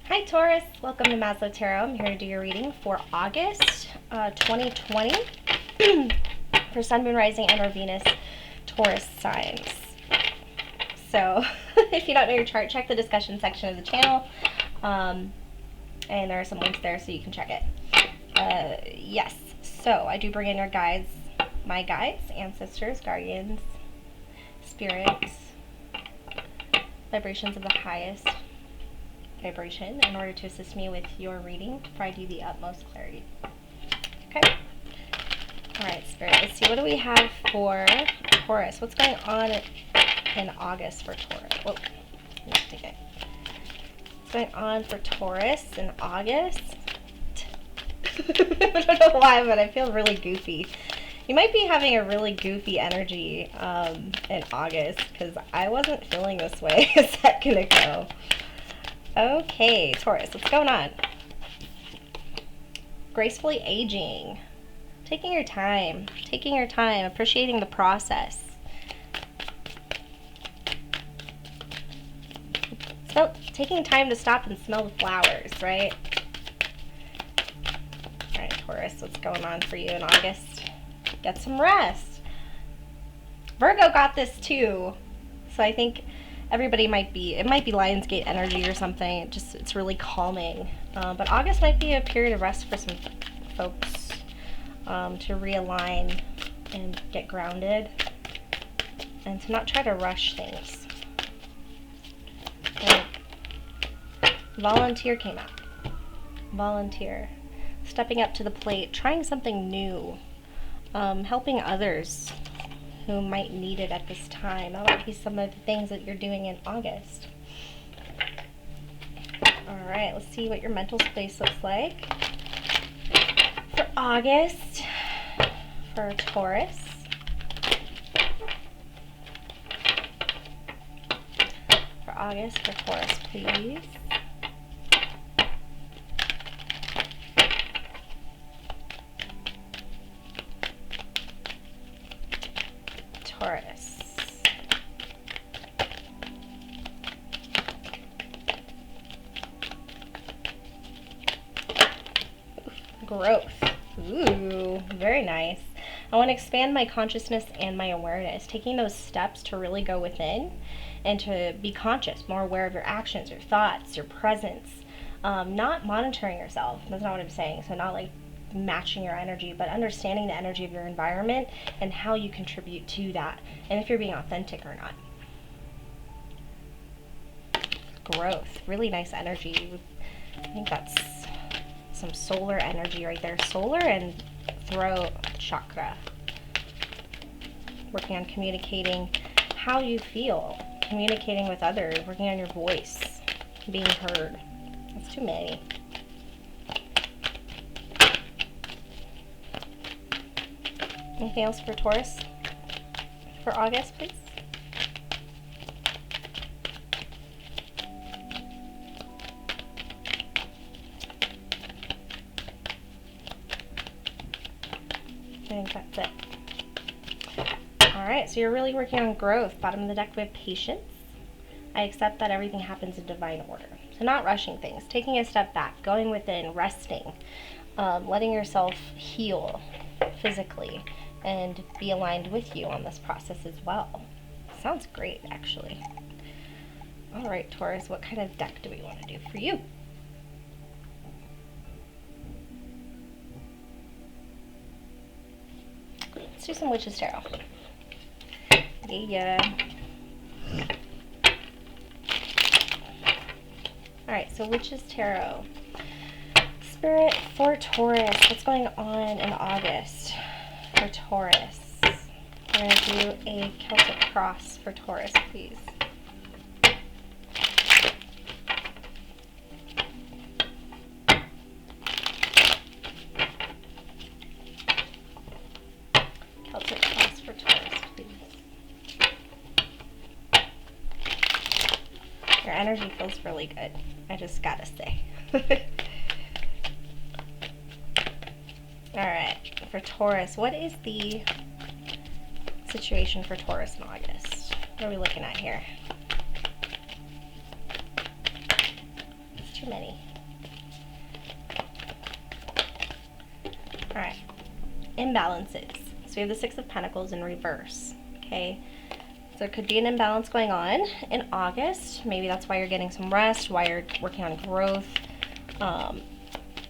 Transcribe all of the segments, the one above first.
Hi Taurus, welcome to Maslow Tarot. I'm here to do your reading for August 2020 for Sun, Moon, Rising, and or Venus Taurus signs. So if you don't know your chart, check the discussion section of the channel, and there are some links there so you can check it. Yes, so I do bring in your guides, my guides, ancestors, guardians, spirits, vibrations of the highest vibration in order to assist me with your reading to provide you the utmost clarity. Okay? Alright, Spirit, let's see. What do we have for Taurus? What's going on in August for Taurus? Whoa, let me take it. What's going on for Taurus in August? I don't know why, but I feel really goofy. You might be having a really goofy energy in August because I wasn't feeling this way a second ago. Okay, Taurus, what's going on? Gracefully aging. Taking your time, appreciating the process. Taking time to stop and smell the flowers, right? Alright, Taurus, what's going on for you in August? Get some rest. Virgo got this too. So I think everybody it might be Lionsgate energy or something. It's really calming. But August might be a period of rest for some folks to realign and get grounded and to not try to rush things. And volunteer came out. Volunteer. Stepping up to the plate, trying something new, helping others who might need it at this time. That might be some of the things that you're doing in August. Alright, let's see what your mental space looks like for August for Taurus. For August for Taurus, please. Taurus. Growth. Ooh, very nice. I want to expand my consciousness and my awareness, taking those steps to really go within and to be conscious, more aware of your actions, your thoughts, your presence, not monitoring yourself. That's not what I'm saying. So not like matching your energy, but understanding the energy of your environment and how you contribute to that, and if you're being authentic or not. Growth, really nice energy. I think that's some solar energy right there. Solar and throat chakra. Working on communicating how you feel, communicating with others, working on your voice, being heard. That's too many. Anything else for Taurus for August, please? I think that's it. Alright, so you're really working on growth. Bottom of the deck, we have patience. I accept that everything happens in divine order. So not rushing things, taking a step back, going within, resting, letting yourself heal physically and be aligned with you on this process as well. Sounds great, actually. All right, Taurus, what kind of deck do we want to do for you? Let's do some Witch's Tarot. Yeah. All right, so Witch's Tarot. Spirit for Taurus, what's going on in August for Taurus? We're going to do a Celtic cross for Taurus, please. Celtic cross for Taurus, please. Your energy feels really good, I just gotta say. Alright, for Taurus, what is the situation for Taurus in August? What are we looking at here? too many. All right, imbalances. So we have the Six of Pentacles in reverse, okay? So there could be an imbalance going on in August. Maybe that's why you're getting some rest, why you're working on growth.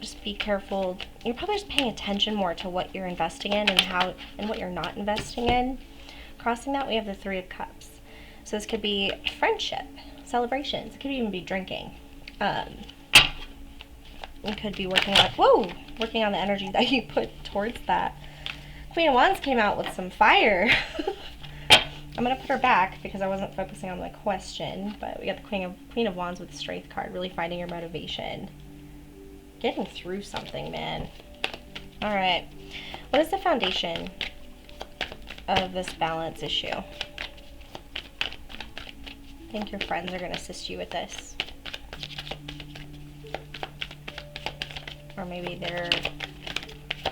Just be careful. You're probably just paying attention more to what you're investing in and what you're not investing in. Crossing that, we have the Three of Cups. So this could be friendship, celebrations. It could even be drinking. You could be working on the energy that you put towards that. Queen of Wands came out with some fire. I'm going to put her back because I wasn't focusing on the question, but we got the Queen of Wands with the Strength card, really finding your motivation. Getting through something, man. All right. What is the foundation of this balance issue? I think your friends are going to assist you with this. Or maybe they're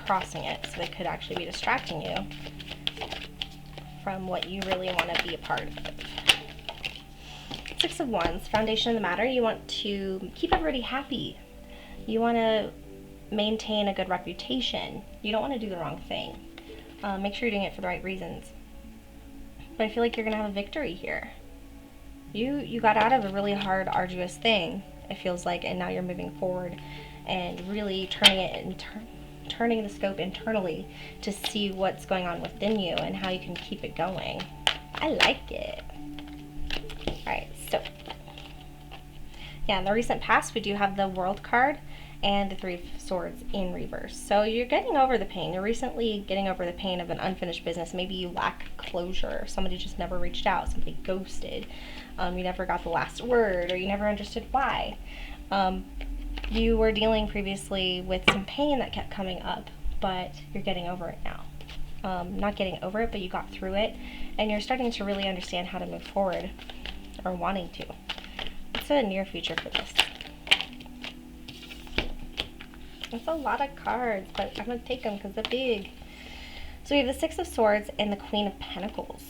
crossing it, so they could actually be distracting you from what you really want to be a part of. Six of Wands, foundation of the matter. You want to keep everybody happy. You want to maintain a good reputation. You don't want to do the wrong thing. Make sure you're doing it for the right reasons. But I feel like you're going to have a victory here. You got out of a really hard, arduous thing, it feels like, and now you're moving forward and really turning the scope internally to see what's going on within you and how you can keep it going. I like it. Alright, so yeah, in the recent past we do have the World card and the Three of Swords in reverse. So you're getting over the pain. You're recently getting over the pain of an unfinished business. Maybe you lack closure. Somebody just never reached out. Somebody ghosted. You never got the last word, or you never understood why. You were dealing previously with some pain that kept coming up, but you're getting over it now. Not getting over it, but you got through it, and you're starting to really understand how to move forward, or wanting to. What's the near future for this? It's a lot of cards, but I'm going to take them because they're big. So we have the Six of Swords and the Queen of Pentacles.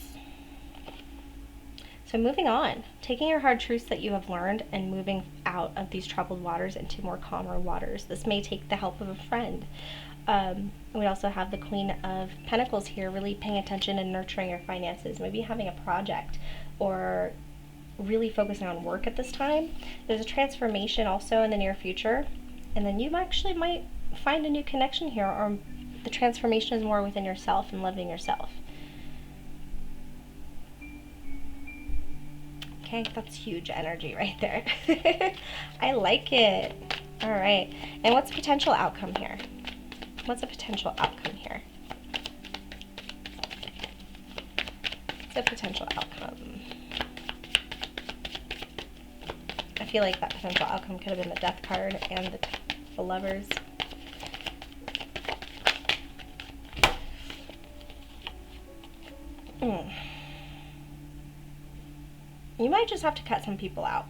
So moving on, taking your hard truths that you have learned and moving out of these troubled waters into more calmer waters. This may take the help of a friend. We also have the Queen of Pentacles here, really paying attention and nurturing your finances, maybe having a project or really focusing on work at this time. There's a transformation also in the near future, and then you actually might find a new connection here, or the transformation is more within yourself and loving yourself. Okay, that's huge energy right there. I like it. All right, and what's the potential outcome here? What's a potential outcome here? What's a potential outcome? I feel like that potential outcome could have been the Death card and the Lovers. You might just have to cut some people out.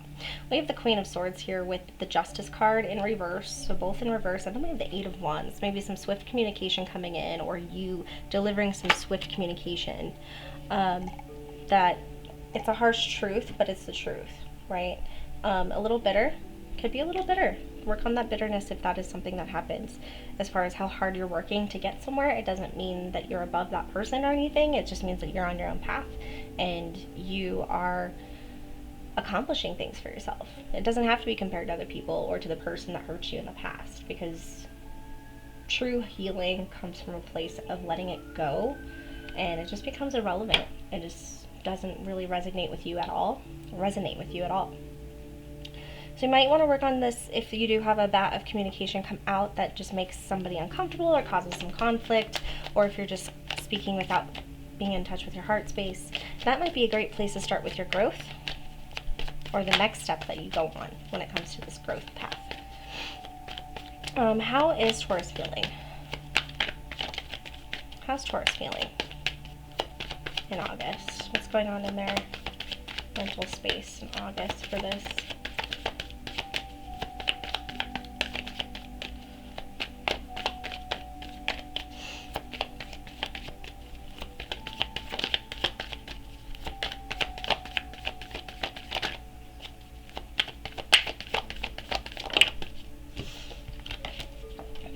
We have the Queen of Swords here with the Justice card in reverse, so both in reverse, and then we have the Eight of Wands. Maybe some swift communication coming in, or you delivering some swift communication. That it's a harsh truth, but it's the truth, right? A little bitter, could be a little bitter. Work on that bitterness if that is something that happens. As far as how hard you're working to get somewhere, it doesn't mean that you're above that person or anything. It just means that you're on your own path and you are accomplishing things for yourself. It doesn't have to be compared to other people or to the person that hurt you in the past, because true healing comes from a place of letting it go, and it just becomes irrelevant. It just doesn't really resonate with you at all. So you might want to work on this if you do have a bat of communication come out that just makes somebody uncomfortable or causes some conflict, or if you're just speaking without being in touch with your heart space. That might be a great place to start with your growth, or the next step that you go on when it comes to this growth path. How is Taurus feeling? How's Taurus feeling in August? What's going on in their mental space in August for this?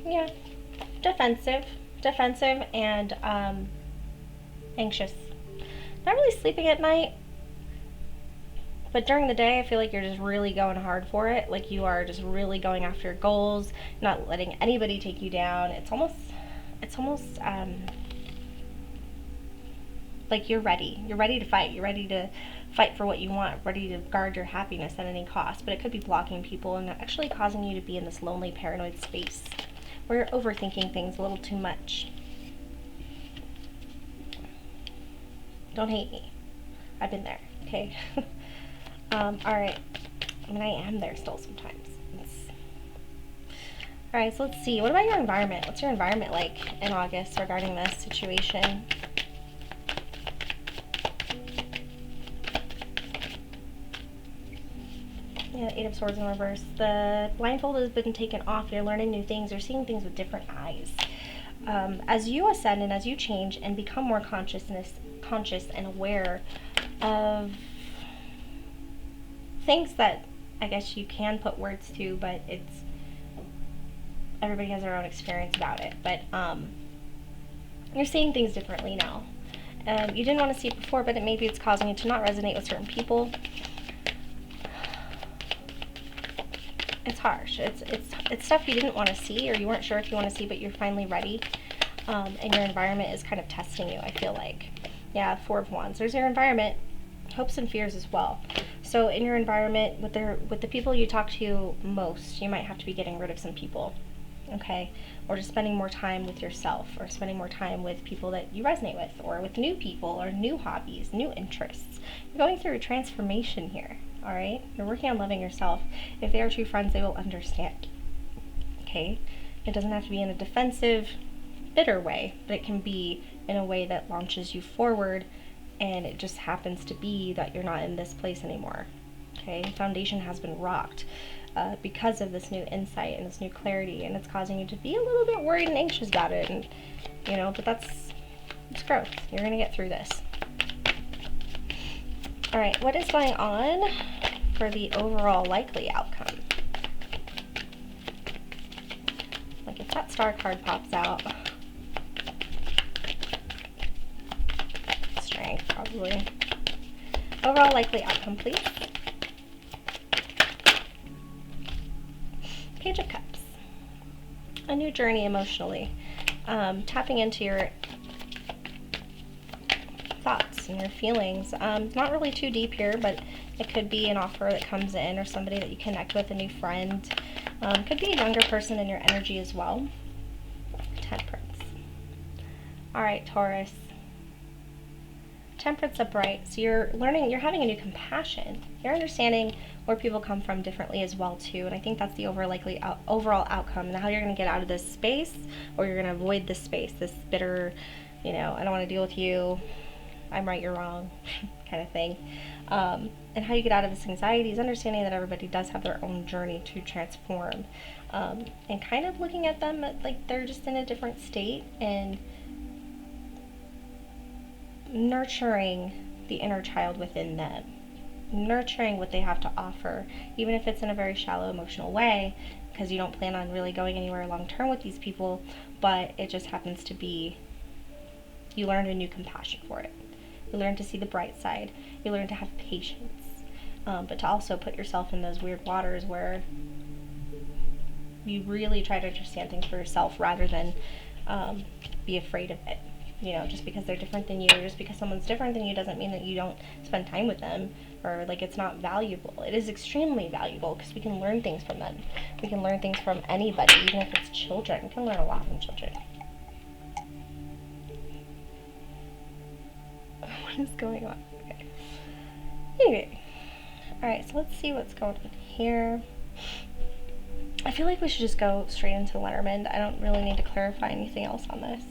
Yeah, defensive, and anxious. Not really sleeping at night, but during the day, I feel like you're just really going hard for it. Like you are just really going after your goals, not letting anybody take you down. It's almost like you're ready. You're ready to fight. You're ready to fight for what you want, ready to guard your happiness at any cost. But it could be blocking people and actually causing you to be in this lonely, paranoid space where you're overthinking things a little too much. Don't hate me. I've been there, okay? Alright. I mean, I am there still sometimes. Alright, so let's see. What about your environment? What's your environment like in August regarding this situation? Yeah, Eight of Swords in reverse. The blindfold has been taken off. You're learning new things. You're seeing things with different eyes. As you ascend and as you change and become more conscious and aware of things that I guess you can put words to, but it's everybody has their own experience about it. But you're seeing things differently now. You didn't want to see it before, but maybe it's causing you to not resonate with certain people. It's harsh. It's stuff you didn't want to see, or you weren't sure if you want to see, but you're finally ready. And your environment is kind of testing you, I feel like. Yeah, Four of Wands. There's your environment, hopes and fears as well. So in your environment, with the people you talk to most, you might have to be getting rid of some people, okay? Or just spending more time with yourself, or spending more time with people that you resonate with, or with new people, or new hobbies, new interests. You're going through a transformation here, all right? You're working on loving yourself. If they are true friends, they will understand, okay? It doesn't have to be in a defensive, bitter way, but it can be in a way that launches you forward, and it just happens to be that you're not in this place anymore, okay? The foundation has been rocked because of this new insight and this new clarity, and it's causing you to be a little bit worried and anxious about it, and but it's growth. You're gonna get through this. All right, what is going on for the overall likely outcome? Like if that star card pops out, strength probably. Overall likely outcome, please. Page of Cups. A new journey emotionally. Tapping into your thoughts and your feelings. Not really too deep here, but it could be an offer that comes in, or somebody that you connect with, a new friend. Could be a younger person in your energy as well. Temperance. Alright, Taurus. Temperance upright. So you're learning, you're having a new compassion. You're understanding where people come from differently as well too, and I think that's the overall outcome, and how you're going to get out of this space, or you're going to avoid this space, this bitter, I don't want to deal with you, I'm right, you're wrong kind of thing. And how you get out of this anxiety is understanding that everybody does have their own journey to transform, and kind of looking at them like they're just in a different state, and nurturing the inner child within them, nurturing what they have to offer, even if it's in a very shallow emotional way, because you don't plan on really going anywhere long term with these people, but it just happens to be you learn a new compassion for it. You learn to see the bright side. You learn to have patience, but to also put yourself in those weird waters where you really try to understand things for yourself, rather than be afraid of it. Just because they're different than you, or just because someone's different than you, doesn't mean that you don't spend time with them, or like it's not valuable. It is extremely valuable, because we can learn things from them. We can learn things from anybody, even if it's children. We can learn a lot from children. What is going on? Okay. Anyway. Alright, so let's see what's going on here. I feel like we should just go straight into Lenormand. I don't really need to clarify anything else on this.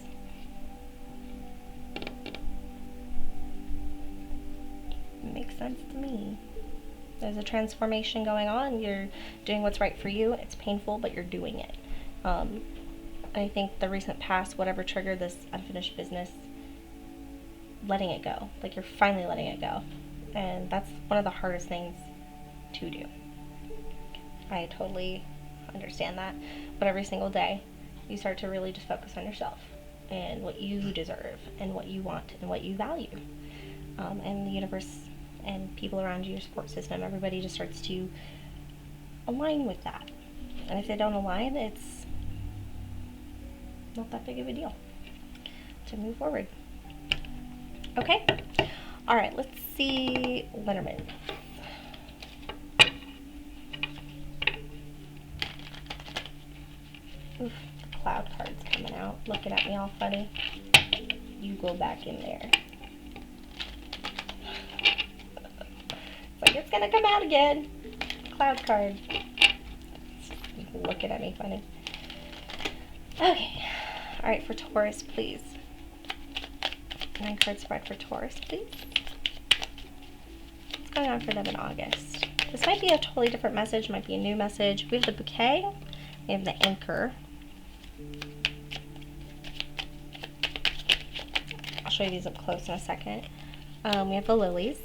Makes sense to me. There's a transformation going on. You're doing what's right for you. It's painful, but you're doing it. I think the recent past, whatever triggered this unfinished business, letting it go. Like, you're finally letting it go. And that's one of the hardest things to do. I totally understand that. But every single day, You start to really just focus on yourself and what you deserve and what you want and what you value. And the universe and people around you, your support system, everybody just starts to align with that. And if they don't align, it's not that big of a deal to move forward. Okay? All right, let's see Letterman. Oof, the cloud card's coming out, looking at me all funny. You go back in there. It's like it's gonna come out again. Cloud card. It's looking at me funny. Okay. All right, for Taurus, please. 9 card spread for Taurus, please. What's going on for them in August? This might be a totally different message, might be a new message. We have the bouquet, we have the anchor. I'll show you these up close in a second. We have the lilies.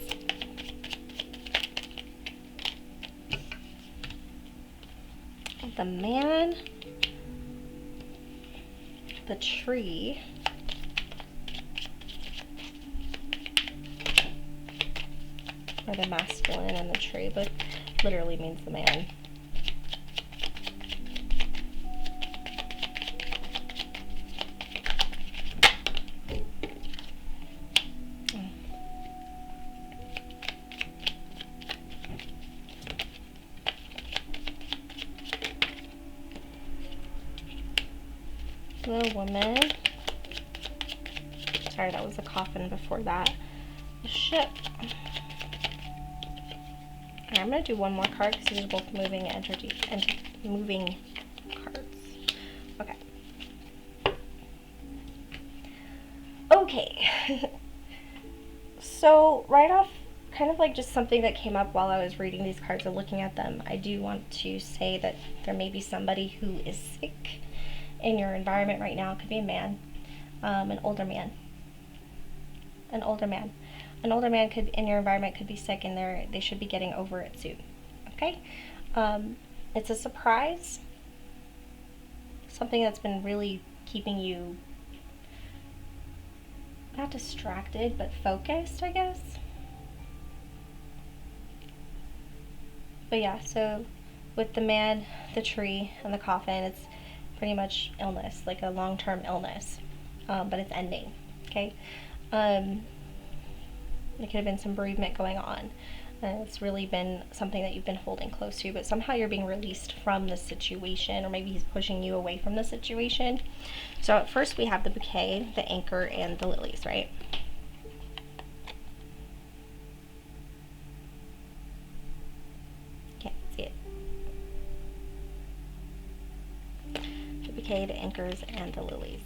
The man, the tree, or the masculine and the tree, but literally means the man. The woman. Sorry, that was the coffin before that. The ship. Right, I'm going to do one more card because these are both moving energy and moving cards. Okay. Okay. So, right off, kind of like just something that came up while I was reading these cards and looking at them, I do want to say that there may be somebody who is sick in your environment right now. It could be a man, an older man. An older man. An older man could in your environment could be sick, and they should be getting over it soon. Okay? It's a surprise. Something that's been really keeping you not distracted, but focused, I guess. But yeah, so with the man, the tree, and the coffin, it's pretty much illness, like a long-term illness, but it's ending. Okay? There could have been some bereavement going on. It's really been something that you've been holding close to, but somehow you're being released from the situation, or maybe he's pushing you away from the situation. So at first we have the bouquet, the anchor, and the lilies, right? Can't see it. The bouquet, the anchors, and the lilies.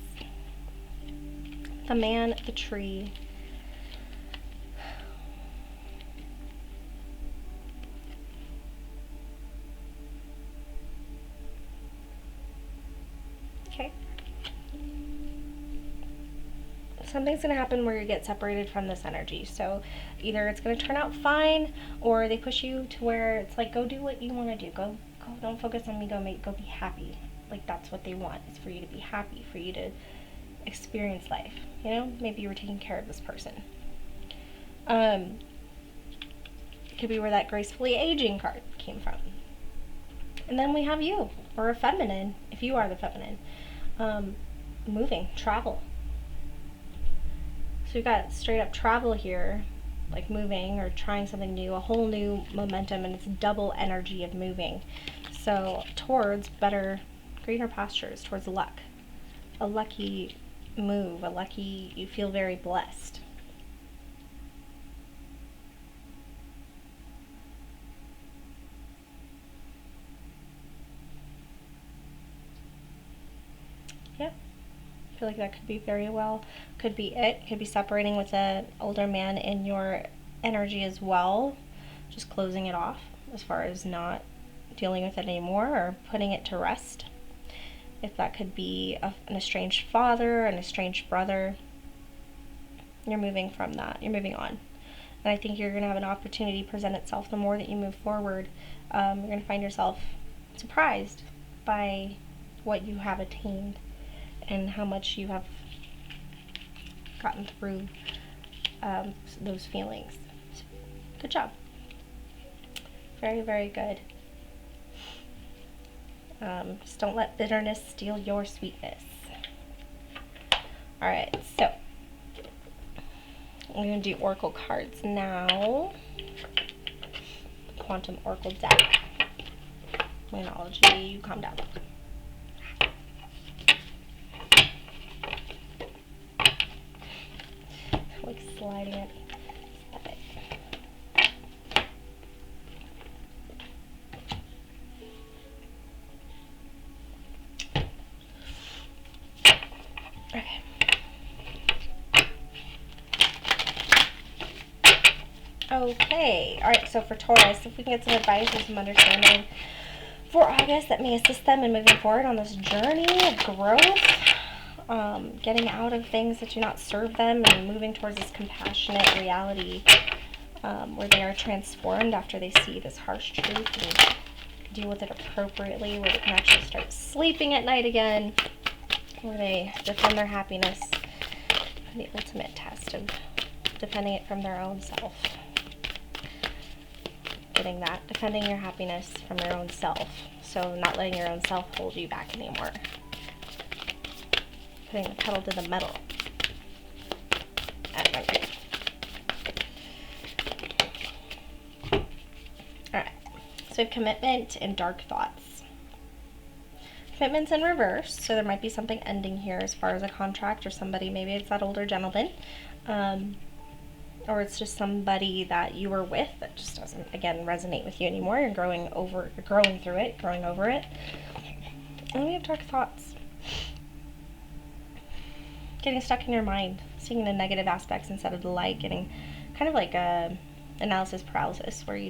The man, the tree, okay. Something's going to happen where you get separated from this energy. So either it's going to turn out fine, or they push you to where it's like, go do what you want to do. Go, don't focus on me. Go be happy. Like, that's what they want. It's for you to be happy, for you to experience life. You know, maybe you were taking care of this person. It could be where that gracefully aging card came from. And then we have you, or a feminine, if you are the feminine. Moving, travel. So you've got straight up travel here, like moving or trying something new, a whole new momentum, and it's double energy of moving. So towards better, greener pastures, towards luck. A lucky move, you feel very blessed. Yeah. I feel like that could be very well, could be it. Could be separating with an older man in your energy as well. Just closing it off as far as not dealing with it anymore or putting it to rest. If that could be an estranged father, an estranged brother, you're moving from that. You're moving on. And I think you're going to have an opportunity present itself the more that you move forward. You're going to find yourself surprised by what you have attained and how much you have gotten through those feelings. Good job. Very, very good. Just don't let bitterness steal your sweetness. Alright, so I'm going to do Oracle cards now. Quantum Oracle deck. Minology, you calm down. Like sliding it. Stop it. Okay. Okay. Alright, so for Taurus, if we can get some advice or some understanding for August that may assist them in moving forward on this journey of growth, getting out of things that do not serve them and moving towards this compassionate reality where they are transformed after they see this harsh truth and deal with it appropriately, where they can actually start sleeping at night again, where they defend their happiness, the ultimate test of defending it from their own self. Getting that, defending your happiness from your own self, so not letting your own self hold you back anymore. Putting the pedal to the metal. Alright, so we have commitment and dark thoughts. Commitment's in reverse, so there might be something ending here as far as a contract or somebody, maybe it's that older gentleman, or it's just somebody that you were with that just doesn't, again, resonate with you anymore. You're growing through it, growing over it. And then we have dark thoughts. Getting stuck in your mind, seeing the negative aspects instead of the light, getting kind of like a analysis paralysis, where you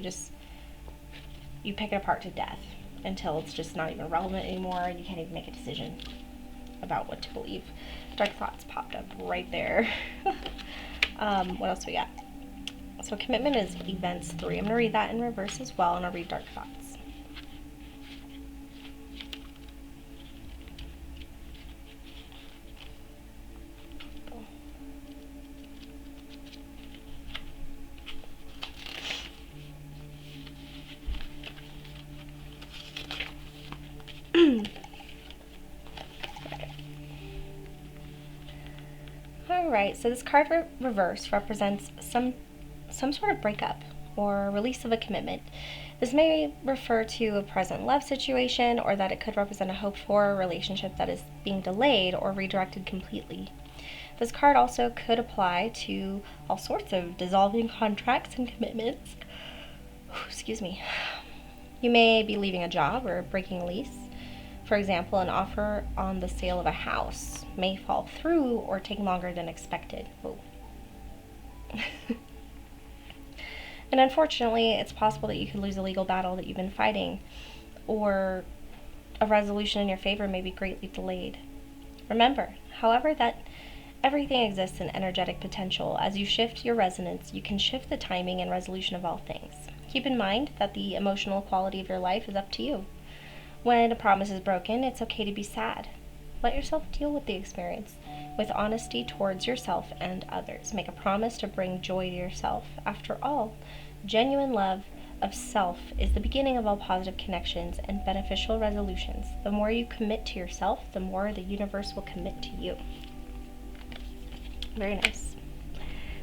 pick it apart to death until it's just not even relevant anymore and you can't even make a decision about what to believe. Dark thoughts popped up right there. What else we got? So commitment is events 3. I'm going to read that in reverse as well, and I'll read dark thoughts. Alright, so this card reverse represents some sort of breakup or release of a commitment. This may refer to a present love situation, or that it could represent a hoped for relationship that is being delayed or redirected completely. This card also could apply to all sorts of dissolving contracts and commitments. Excuse me. You may be leaving a job or breaking a lease. For example, an offer on the sale of a house may fall through or take longer than expected. Whoa. And unfortunately, it's possible that you could lose a legal battle that you've been fighting, or a resolution in your favor may be greatly delayed. Remember, however, that everything exists in energetic potential. As you shift your resonance, you can shift the timing and resolution of all things. Keep in mind that the emotional quality of your life is up to you. When a promise is broken, it's okay to be sad. Let yourself deal with the experience with honesty towards yourself and others. Make a promise to bring joy to yourself. After all, genuine love of self is the beginning of all positive connections and beneficial resolutions. The more you commit to yourself, the more the universe will commit to you. Very nice.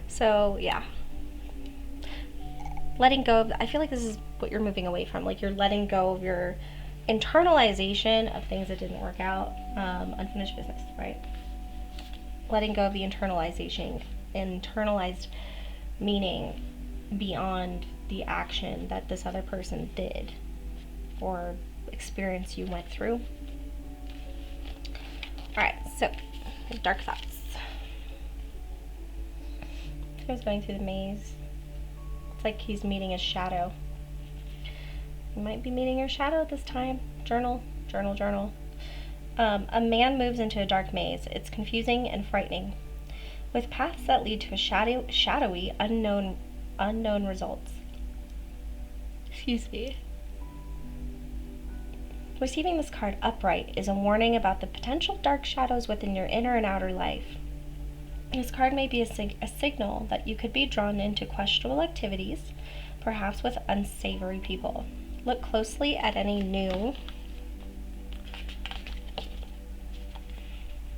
So, yeah. Letting go of, I feel like this is what you're moving away from. Like, you're letting go of your internalization of things that didn't work out, unfinished business, right? Letting go of the internalized meaning beyond the action that this other person did or experience you went through. Alright, so dark thoughts. He's going through the maze. It's like he's meeting his shadow. You might be meeting your shadow at this time. Journal. A man moves into a dark maze. It's confusing and frightening, with paths that lead to a shadowy, unknown results. Excuse me. Receiving this card upright is a warning about the potential dark shadows within your inner and outer life. This card may be a signal that you could be drawn into questionable activities, perhaps with unsavory people. Look closely at any new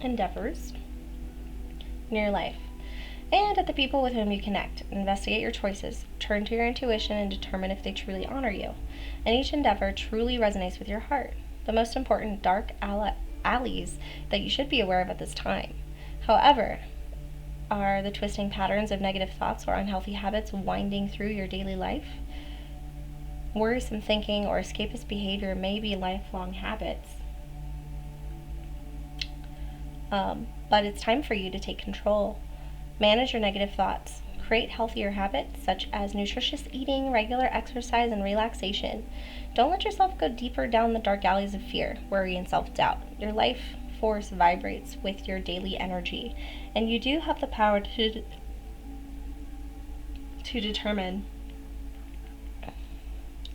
endeavors in your life and at the people with whom you connect. Investigate your choices, turn to your intuition, and determine if they truly honor you. And each endeavor truly resonates with your heart. The most important dark alleys that you should be aware of at this time, however, are the twisting patterns of negative thoughts or unhealthy habits winding through your daily life. Worrisome thinking or escapist behavior may be lifelong habits. But it's time for you to take control. Manage your negative thoughts. Create healthier habits such as nutritious eating, regular exercise, and relaxation. Don't let yourself go deeper down the dark alleys of fear, worry, and self-doubt. Your life force vibrates with your daily energy, and you do have the power to determine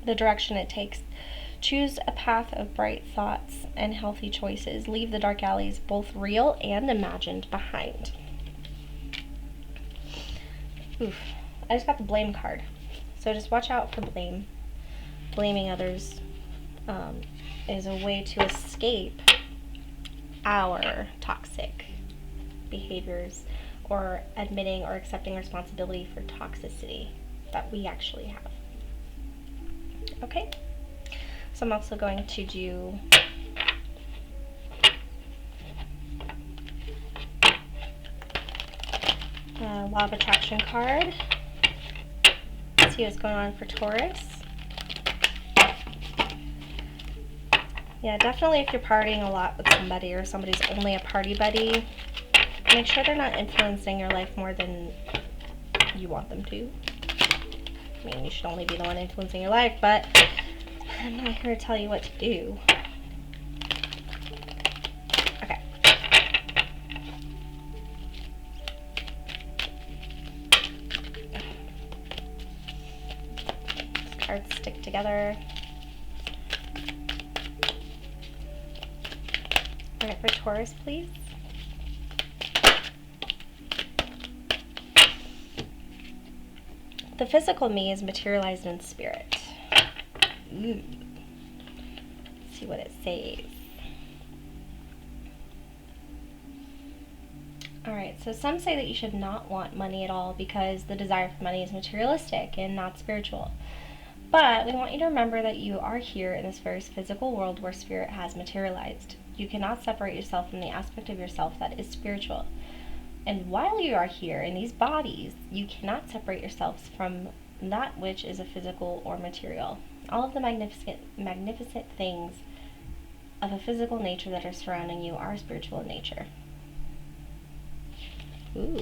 the direction it takes. Choose a path of bright thoughts and healthy choices. Leave the dark alleys, both real and imagined, behind. Oof. I just got the blame card. So just watch out for blame. Blaming others is a way to escape our toxic behaviors or admitting or accepting responsibility for toxicity that we actually have. Okay? So I'm also going to do a Law of Attraction card. Let's see what's going on for Taurus. Yeah, definitely if you're partying a lot with somebody or somebody's only a party buddy, make sure they're not influencing your life more than you want them to. I mean, you should only be the one influencing your life, but I'm not here to tell you what to do. Okay. These cards stick together. Alright, for Taurus, please. The physical me is materialized in spirit. Ooh. Let's see what it says. Alright, so some say that you should not want money at all because the desire for money is materialistic and not spiritual. But we want you to remember that you are here in this very physical world where spirit has materialized. You cannot separate yourself from the aspect of yourself that is spiritual. And while you are here in these bodies, you cannot separate yourselves from that which is a physical or material. All of the magnificent things of a physical nature that are surrounding you are spiritual in nature. Ooh.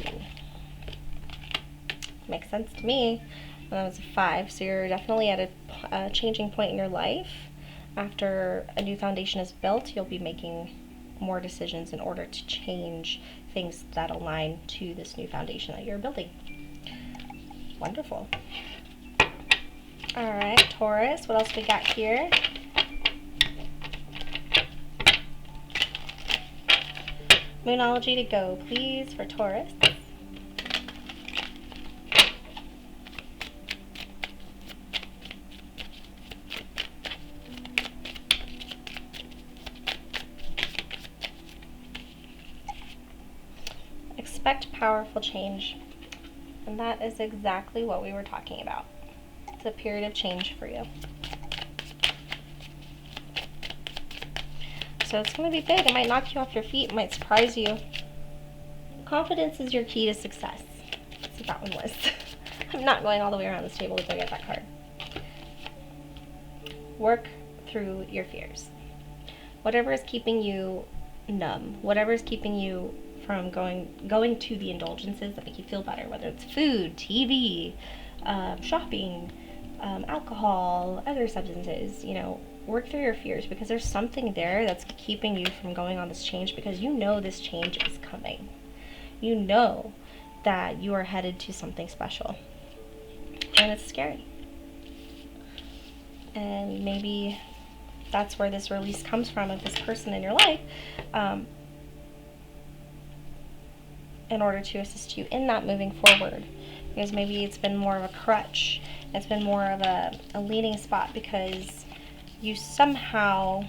Makes sense to me. That was a 5, so you're definitely at a changing point in your life. After a new foundation is built, you'll be making more decisions in order to change things that align to this new foundation that you're building. Wonderful. Alright, Taurus, what else we got here? Moonology to go, please, for Taurus. Expect powerful change. And that is exactly what we were talking about. It's a period of change for you. So it's going to be big. It might knock you off your feet. It might surprise you. Confidence is your key to success. That's what that one was. I'm not going all the way around this table to go get that card. Work through your fears. Whatever is keeping you numb, whatever is keeping you from going to the indulgences that make you feel better, whether it's food, TV, shopping, alcohol, other substances, work through your fears, because there's something there that's keeping you from going on this change, because you know this change is coming. You know that you are headed to something special. And it's scary. And maybe that's where this release comes from of this person in your life, in order to assist you in that moving forward. Because maybe it's been more of a crutch. It's been more of a leaning spot because you somehow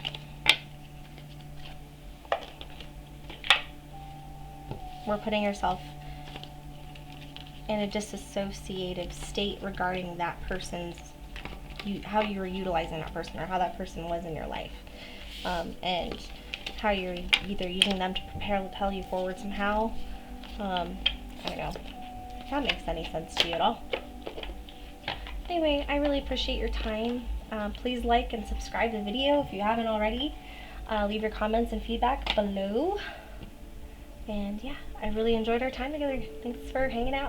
were putting yourself in a disassociative state regarding that person's, how you were utilizing that person, or how that person was in your life, and how you're either using them to propel you forward somehow. I don't know if that makes any sense to you at all. Anyway, I really appreciate your time. Please like and subscribe to the video if you haven't already. Leave your comments and feedback below. And yeah, I really enjoyed our time together. Thanks for hanging out.